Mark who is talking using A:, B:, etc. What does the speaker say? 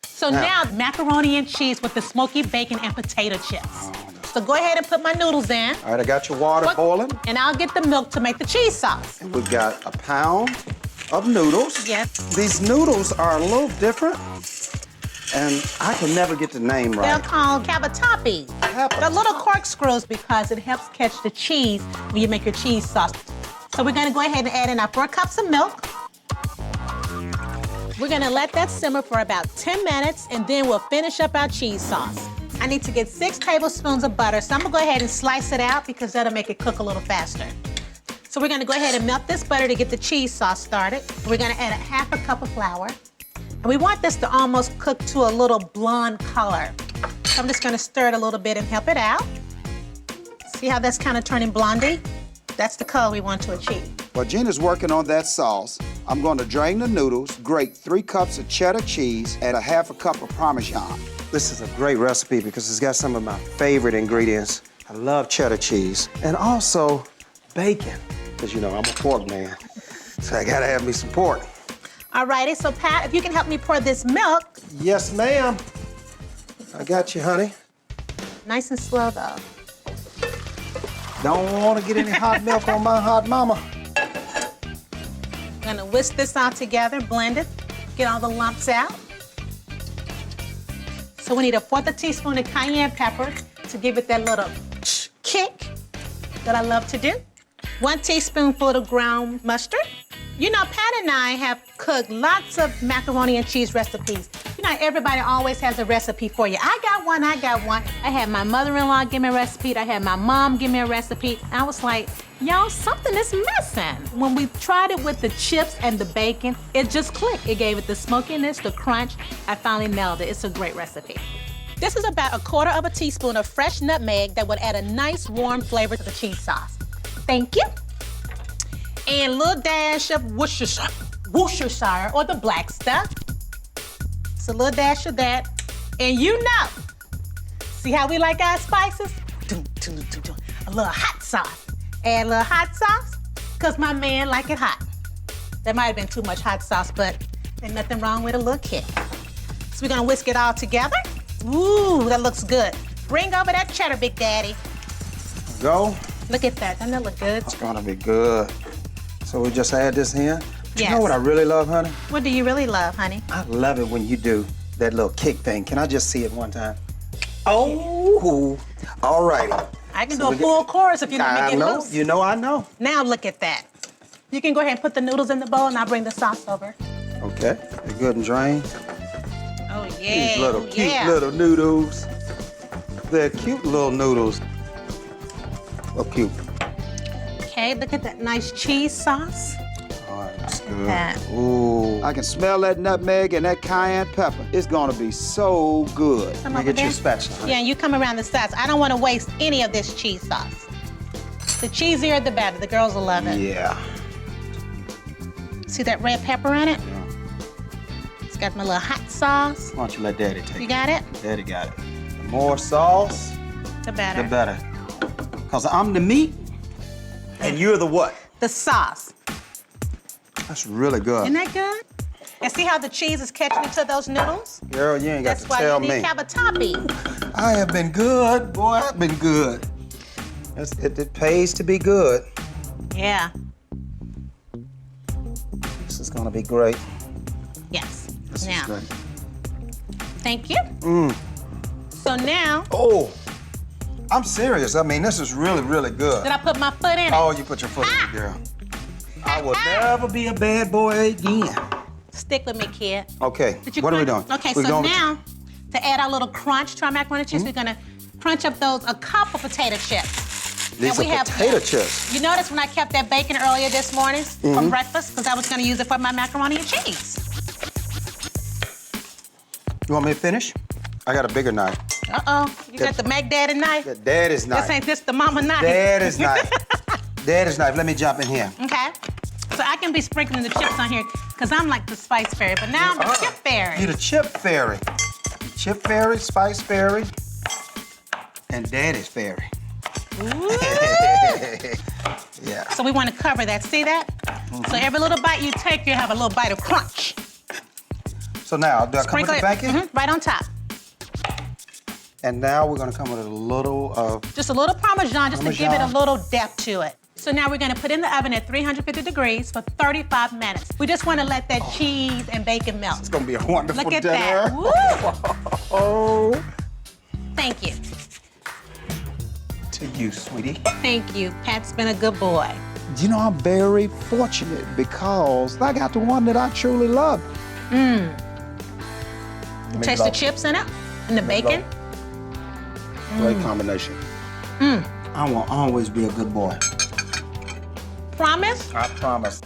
A: So now macaroni and cheese with the smoky bacon and potato chips. So go ahead and put my noodles in.
B: All right, I got your water boiling.
A: And I'll get the milk to make the cheese sauce.
B: And we've got a pound of noodles.
A: Yes.
B: These noodles are a little different, and I can never get the name right.
A: They're called cavatappi. They're little corkscrews because it helps catch the cheese when you make your cheese sauce. So we're gonna go ahead and add in our 4 cups of milk. We're gonna let that simmer for about 10 minutes, and then we'll finish up our cheese sauce. I need to get 6 tablespoons of butter, so I'm gonna go ahead and slice it out because that'll make it cook a little faster. So we're gonna go ahead and melt this butter to get the cheese sauce started. We're gonna add a 1/2 cup of flour. And we want this to almost cook to a little blonde color. So I'm just gonna stir it a little bit and help it out. See how that's kind of turning blondie? That's the color we want to achieve.
B: While Gina's working on that sauce, I'm going to drain the noodles, grate 3 cups of cheddar cheese, and a 1/2 cup of Parmesan. This is a great recipe because it's got some of my favorite ingredients. I love cheddar cheese and also bacon, because you know I'm a pork man, so I gotta have me some pork.
A: All righty, so Pat, if you can help me pour this milk.
B: Yes, ma'am. I got you, honey.
A: Nice and slow, though.
B: Don't want to get any hot milk on my hot mama.
A: I'm gonna whisk this all together, blend it, get all the lumps out. So we need a 1/4 teaspoon of cayenne pepper to give it that little kick that I love to do. 1 teaspoonful of ground mustard. You know, Pat and I have cooked lots of macaroni and cheese recipes. You know, everybody always has a recipe for you. I got one. I had my mother-in-law give me a recipe. I had my mom give me a recipe. I was like, y'all, something is missing. When we tried it with the chips and the bacon, it just clicked. It gave it the smokiness, the crunch. I finally nailed it. It's a great recipe. This is about 1/4 teaspoon of fresh nutmeg that would add a nice warm flavor to the cheese sauce. Thank you. And a little dash of Worcestershire, or the black stuff. It's a little dash of that. And you know, see how we like our spices? A little hot sauce. Add a little hot sauce, because my man like it hot. That might have been too much hot sauce, but there's nothing wrong with a little kick. So we're gonna whisk it all together. Ooh, that looks good. Bring over that cheddar, Big Daddy.
B: Go.
A: Look at that, doesn't that look good?
B: It's gonna be good. So we just add this in?
A: Yes.
B: You know what I really love, honey?
A: What do you really love, honey?
B: I love it when you do that little kick thing. Can I just see it one time? Oh, all righty.
A: I can do a full chorus if you let me get loose.
B: You know I know.
A: Now look at that. You can go ahead and put the noodles in the bowl, and I'll bring the sauce over.
B: Okay, they're good and drained.
A: Oh, yeah.
B: These little cute little noodles. They're cute little noodles. Oh, cute.
A: Okay, look at that nice cheese sauce.
B: Oh, that's good.
A: That.
B: Ooh. I can smell that nutmeg and that cayenne pepper. It's gonna be so good.
A: Come
B: Let me
A: over
B: get you a
A: there.
B: spatula. honey.
A: Yeah, and you come around the sides. I don't want to waste any of this cheese sauce. The cheesier, the better. The girls will love it.
B: Yeah.
A: See that red pepper in it? It's got my little hot sauce.
B: Why don't you let Daddy take it?
A: You got it?
B: Daddy got it. The more sauce,
A: The better.
B: the better. Because I'm the meat, and you're the what?
A: The sauce.
B: That's really good.
A: Isn't that good? And see how the cheese is catching into those noodles?
B: Girl, you ain't got
A: That's
B: to
A: why
B: tell
A: you need
B: me.
A: cavatappi.
B: I have been good, boy. I've been good. It pays to be good.
A: Yeah.
B: This is gonna be great.
A: Yes.
B: This
A: Now,
B: is great.
A: thank you. So now,
B: Oh, I'm serious. I mean, this is really, really good.
A: did I put my foot in it?
B: Oh, you put your foot in it, girl. I will never be a bad boy again.
A: Stick with me, kid.
B: Okay,
A: Did you
B: what are we
A: crunch?
B: doing?
A: Okay,
B: We're
A: so
B: going-
A: now, to add our little crunch to our macaroni and cheese, we're gonna crunch up a cup of potato chips.
B: These
A: And
B: are potato chips.
A: You notice when I kept that bacon earlier this morning for breakfast, because I was gonna use it for my macaroni and cheese.
B: You want me to finish? I got a bigger knife.
A: Uh-oh, you got the Mac Daddy knife?
B: The Daddy's knife.
A: This ain't this the mama knife.
B: Daddy's knife. Daddy's knife. Let me jump in here.
A: Okay. So I can be sprinkling the chips on here, because I'm like the spice fairy, but now I'm the chip fairy.
B: You're the chip fairy. Chip fairy, spice fairy, and Daddy's fairy.
A: Ooh.
B: Yeah.
A: So we want to cover that. See that? So every little bite you take, you have a little bite of crunch.
B: So now, do I come with the bacon?
A: Right on top.
B: And now we're gonna come with a little of...
A: Just a little Parmesan, just to give it a little depth to it. So now we're gonna put in the oven at 350 degrees for 35 minutes. We just wanna let that cheese and bacon melt.
B: It's gonna be a wonderful
A: Look at
B: dinner.
A: that, woo!
B: Oh.
A: Thank you.
B: To you, sweetie.
A: Thank you, Pat's been a good boy.
B: You know, I'm very fortunate because I got the one that I truly love.
A: Taste the chips in it, and the bacon.
B: Great combination. I will always be a good boy.
A: Promise?
B: I promise.